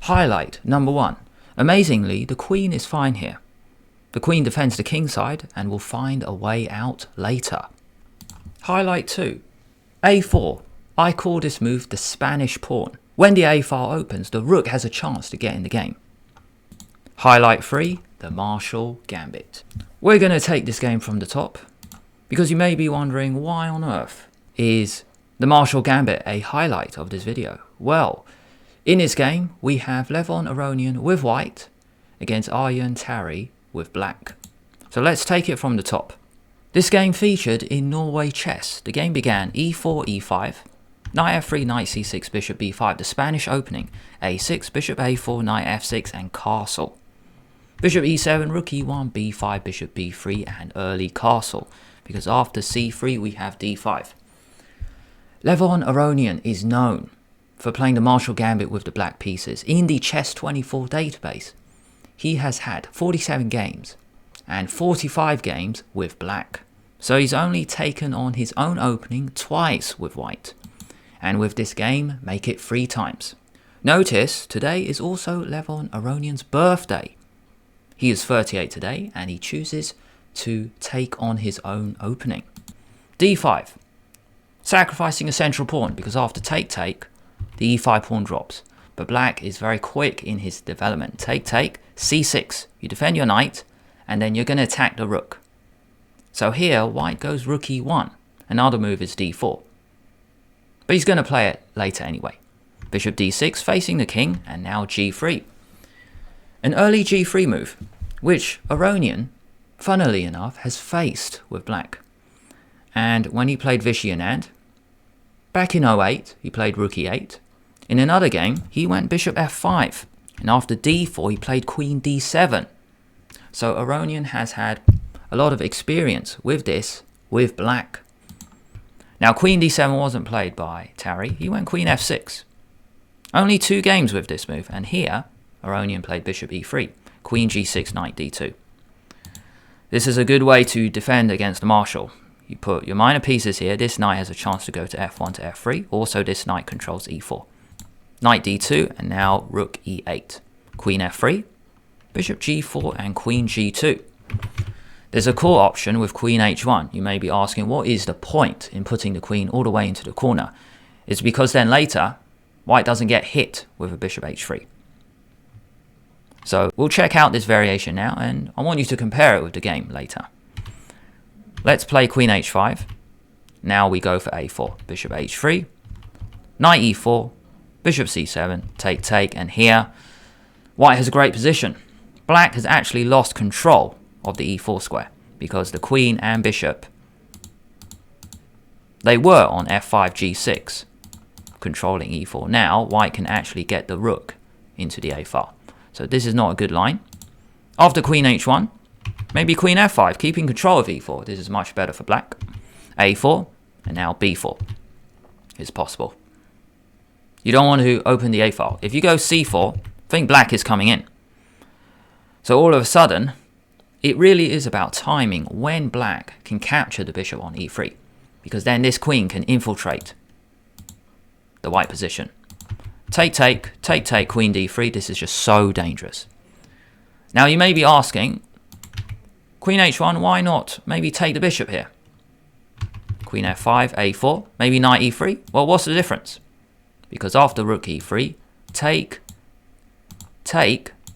Highlight number 1. Amazingly, the queen is fine here. The queen defends the king side and will find a way out later. Highlight 2. A4. I call this move the Spanish pawn. When the A file opens, the rook has a chance to get in the game. Highlight 3. The Marshall Gambit. We're going to take this game from the top, because you may be wondering why on earth is the Marshall Gambit a highlight of this video. Well, in this game we have Levon Aronian with white against Aryan Tari with black. So let's take it from the top. This game featured in Norway Chess. The game began e4, e5, knight f3, knight c6, bishop b5, the Spanish opening, a6, bishop a4, knight f6 and castle. Bishop e7, rook e1, b5, bishop b3 and early castle, because after c3 we have d5. Levon Aronian is known for playing the Marshall Gambit with the black pieces. In the Chess24 database, he has had 47 games and 45 games with black. So he's only taken on his own opening twice with white. And with this game, make it 3 times. Notice, today is also Levon Aronian's birthday. He is 38 today and he chooses to take on his own opening. d5. Sacrificing a central pawn, because after take, the e5 pawn drops. But black is very quick in his development. Take, c6. You defend your knight and then you're going to attack the rook. So here, white goes rook e1. Another move is d4. But he's going to play it later anyway. Bishop d6 facing the king, and now g3. An early g3 move, which Aronian, funnily enough, has faced with black. And when he played Vichy Anand, back in 08, he played rook e8. In another game, he went bishop f5. And after d4, he played queen d7. So Aronian has had a lot of experience with this, with black. Now queen d7 wasn't played by Tari, he went queen f6. Only 2 games with this move, and here Aronian played bishop e3, queen g6, knight d2. This is a good way to defend against the Marshall. You put your minor pieces here, this knight has a chance to go to f1 to f3, also this knight controls e4. Knight d2, and now rook e8, queen f3, bishop g4 and queen g2. There's a core option with queen h1. You may be asking, what is the point in putting the queen all the way into the corner? It's because then later, white doesn't get hit with a bishop h3. So we'll check out this variation now, and I want you to compare it with the game later. Let's play queen h5. Now we go for a4, bishop h3, knight e4, bishop c7, take, and here, white has a great position. Black has actually lost control of the e4 square, because the queen and bishop, they were on f5, g6, controlling e4. Now, white can actually get the rook into the a file. So this is not a good line. After queen h1, maybe queen f5, keeping control of e4. This is much better for black. a4, and now b4 is possible. You don't want to open the a file. If you go c4, think black is coming in. So all of a sudden, it really is about timing when black can capture the bishop on e3, because then this queen can infiltrate the white position. Take, queen d3, this is just so dangerous. Now you may be asking, queen h1, why not maybe take the bishop here? Queen f5, a4, maybe knight e3? Well, what's the difference? Because after rook e3, take,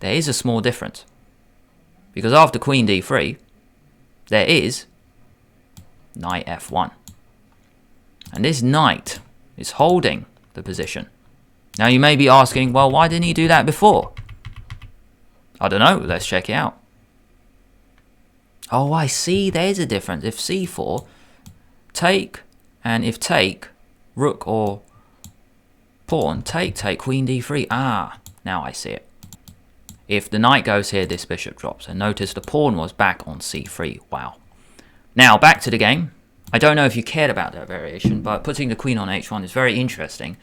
there is a small difference. Because after queen d3, there is knight f1. And this knight is holding the position. Now you may be asking, well, why didn't he do that before? I don't know, let's check it out. Oh, I see, there's a difference. If c4, take, and if take, rook or pawn, take, queen d3. Ah, now I see it. If the knight goes here, this bishop drops. And notice the pawn was back on c3. Wow. Now, back to the game. I don't know if you cared about that variation, but putting the queen on h1 is very interesting.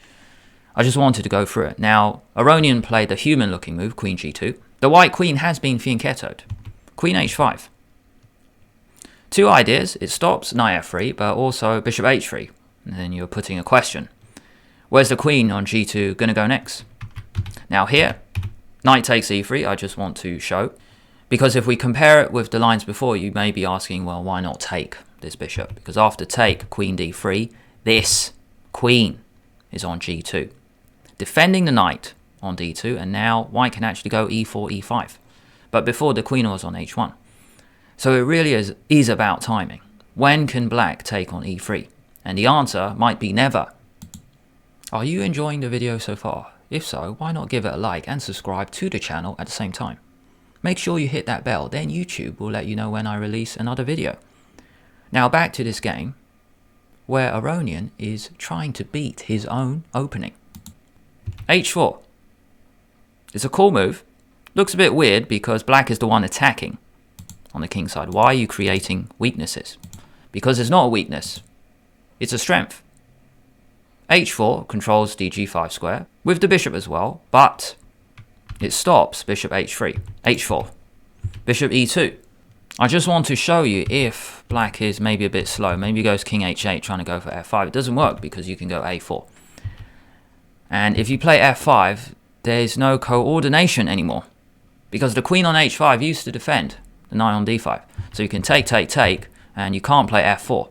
I just wanted to go through it. Now, Aronian played the human-looking move, queen g2. The white queen has been fianchettoed. Queen h5. 2 ideas. It stops knight f3, but also bishop h3. And then you're putting a question. Where's the queen on g2 going to go next? Now here, Knight takes e3, I just want to show. Because if we compare it with the lines before, you may be asking, well, why not take this bishop? Because after take, queen d3, this queen is on g2. Defending the knight on d2, and now white can actually go e4, e5. But before, the queen was on h1. So it really is about timing. When can black take on e3? And the answer might be never. Are you enjoying the video so far? If so, why not give it a like and subscribe to the channel at the same time? Make sure you hit that bell, then YouTube will let you know when I release another video. Now back to this game, where Aronian is trying to beat his own opening. h4. It's a cool move. Looks a bit weird because black is the one attacking on the king side. Why are you creating weaknesses? Because it's not a weakness. It's a strength. h4 controls the g5 square with the bishop as well, but it stops bishop h3, h4, bishop e2. I just want to show you if black is maybe a bit slow. Maybe he goes king h8 trying to go for f5. It doesn't work because you can go a4. And if you play f5, there's no coordination anymore because the queen on h5 used to defend the knight on d5. So you can take, and you can't play f4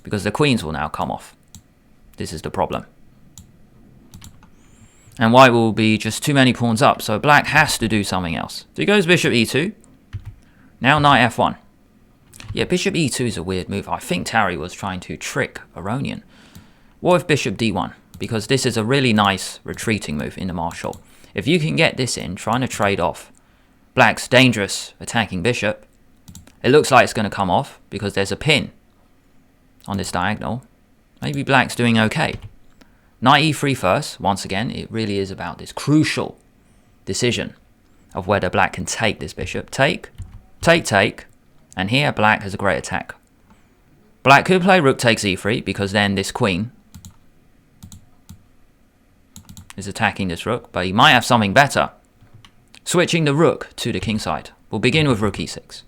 because the queens will now come off. This is the problem. And white will be just too many pawns up, so black has to do something else. So he goes bishop e2. Now knight f1. Yeah, bishop e2 is a weird move. I think Tari was trying to trick Aronian. What if bishop d1? Because this is a really nice retreating move in the martial. If you can get this in, trying to trade off black's dangerous attacking bishop, it looks like it's going to come off because there's a pin on this diagonal. Maybe black's doing okay. Knight e3 first. Once again, it really is about this crucial decision of whether black can take this bishop. Take, and here black has a great attack. Black could play rook takes e3 because then this queen is attacking this rook, but he might have something better. Switching the rook to the king side. We'll begin with rook e6.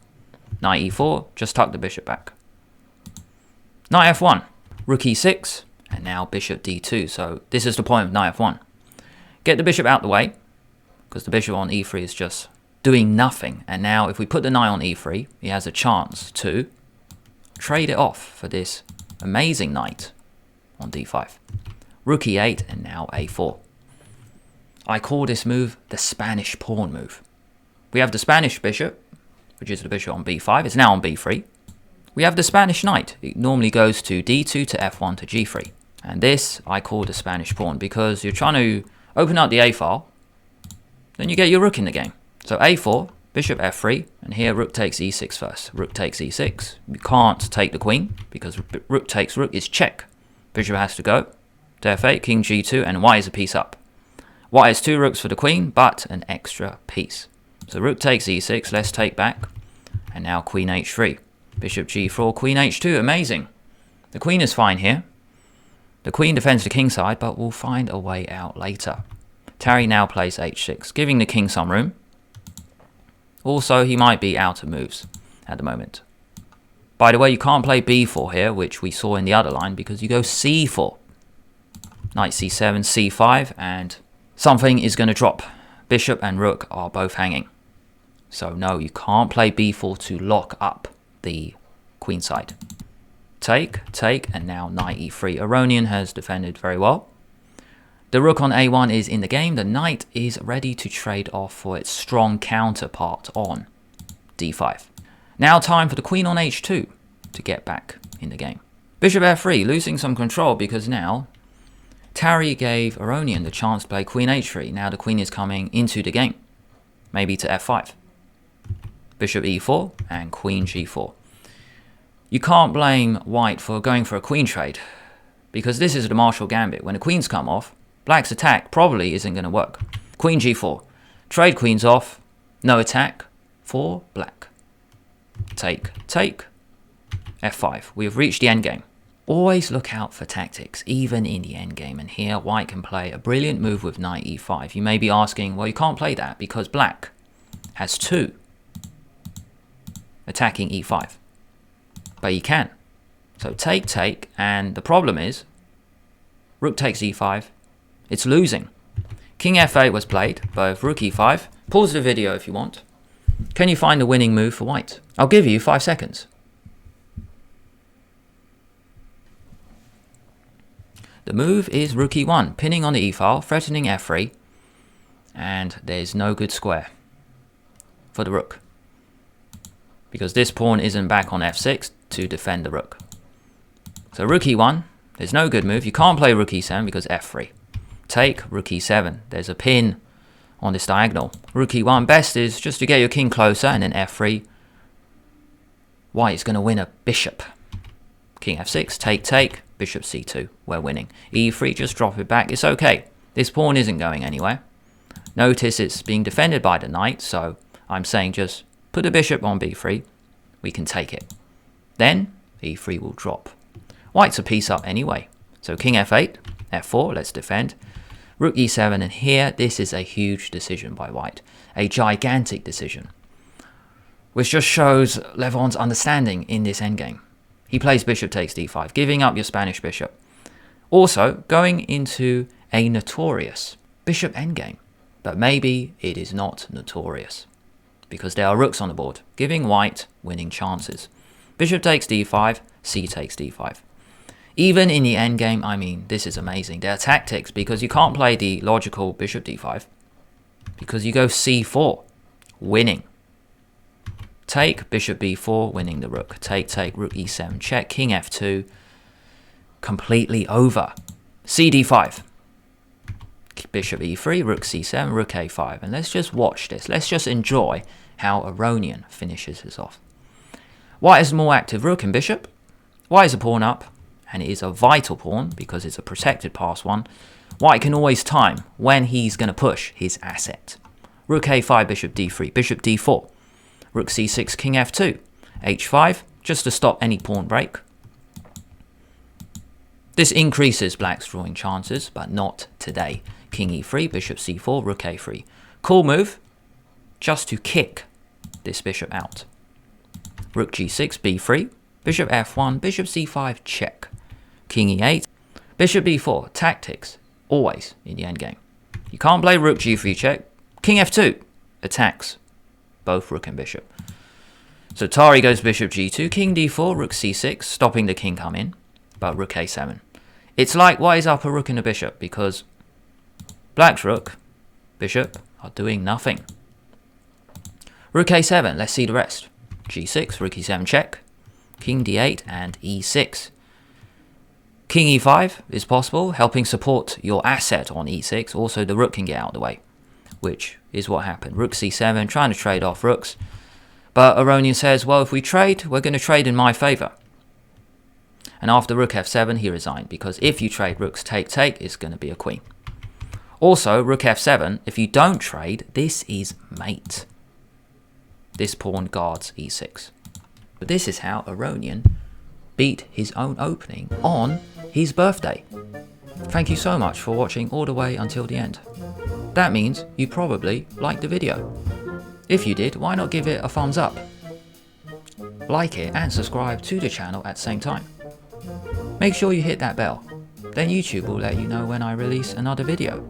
Knight e4, just tuck the bishop back. Knight f1, rook e6, and now bishop d2. So this is the point of knight f1. Get the bishop out the way, because the bishop on e3 is just doing nothing. And now if we put the knight on e3, he has a chance to trade it off for this amazing knight on d5. Rook e8, and now a4. I call this move the Spanish pawn move. We have the Spanish bishop, which is the bishop on b5. It's now on b3. We have the Spanish knight. It normally goes to d2 to f1 to g3. And this I call the Spanish pawn because you're trying to open up the a file. Then you get your rook in the game. So a4, bishop f3, and here rook takes e6 first. Rook takes e6. You can't take the queen because rook takes rook is check. Bishop has to go to f8, king g2, and white is a piece up. White has two rooks for the queen, but an extra piece. So rook takes e6, let's take back. And now queen h3. Bishop g4, queen h2, amazing. The queen is fine here. The queen defends the king side, but will find a way out later. Tari now plays h6, giving the king some room. Also, he might be out of moves at the moment. By the way, you can't play b4 here, which we saw in the other line, because you go c4. Knight c7, c5, and something is going to drop. Bishop and rook are both hanging. So no, you can't play b4 to lock up the queen side. Take, and now knight e3. Aronian has defended very well. The rook on a1 is in the game. The knight is ready to trade off for its strong counterpart on d5. Now time for the queen on h2 to get back in the game. Bishop f3, losing some control because now Tari gave Aronian the chance to play queen h3. Now the queen is coming into the game. Maybe to f5. Bishop e4 and queen g4. You can't blame white for going for a queen trade because this is the martial gambit. When the queens come off, black's attack probably isn't going to work. Queen g4. Trade queens off. No attack for black. Take. f5. We have reached the endgame. Always look out for tactics, even in the endgame. And here, white can play a brilliant move with knight e5. You may be asking, well, you can't play that because black has two attacking e5. But you can. So take, and the problem is, rook takes e5. It's losing. King f8 was played, both rook e5. Pause the video if you want. Can you find the winning move for white? I'll give you 5 seconds. The move is rook e1, pinning on the e-file, threatening f3, and there's no good square for the rook, because this pawn isn't back on f6 to defend the rook. So rook e1, there's no good move. You can't play rook e7 because f3. Take, rook e7, there's a pin on this diagonal. Rook e1, best is just to get your king closer, and then f3. White is going to win a bishop. King f6, take, bishop c2, we're winning. e3, just drop it back, it's okay. This pawn isn't going anywhere. Notice it's being defended by the knight, so I'm saying just put the bishop on b3, we can take it. Then e3 will drop. White's a piece up anyway. So king f8, f4, let's defend. Rook e7, and here this is a huge decision by white. A gigantic decision, which just shows Levon's understanding in this endgame. He plays bishop takes d5, giving up your Spanish bishop. Also, going into a notorious bishop endgame. But maybe it is not notorious, because there are rooks on the board, giving white winning chances. Bishop takes d5, c takes d5. Even in the endgame, I mean, this is amazing. There are tactics, because you can't play the logical bishop d5, because you go c4, winning. Take, bishop b4, winning the rook. Take, rook e7, check, king f2, completely over. C d5, bishop e3, rook c7, rook a5. And let's just watch this. Let's just enjoy how Aronian finishes this off. White is more active rook and bishop. White is a pawn up, and it is a vital pawn because it's a protected pass one. White can always time when he's going to push his asset. Rook a5, bishop d3, bishop d4. Rook c6, king f2, h5, just to stop any pawn break. This increases black's drawing chances, but not today. King e3, bishop c4, rook a3. Cool move, just to kick this bishop out. Rook g6, b3, bishop f1, bishop c5, check. King e8, bishop b4, tactics, always in the endgame. You can't play rook g3 check. King f2, attacks both rook and bishop. So Tari goes bishop g2, king d4, rook c6, stopping the king come in, but rook a7. It's like white is up a rook and a bishop, because black's rook, bishop are doing nothing. Rook a7, let's see the rest. g6, rook e7 check, king d8 and e6. King e5 is possible, helping support your asset on e6. Also the rook can get out of the way, which is what happened. Rook c7, trying to trade off rooks. But Aronian says, well, if we trade, we're going to trade in my favour. And after rook f7, he resigned, because if you trade rooks take, it's going to be a queen. Also, rook f7, if you don't trade, this is mate. This pawn guards e6. But this is how Aronian beat his own opening on his birthday. Thank you so much for watching all the way until the end. That means you probably liked the video. If you did, why not give it a thumbs up? Like it and subscribe to the channel at the same time. Make sure you hit that bell, then YouTube will let you know when I release another video.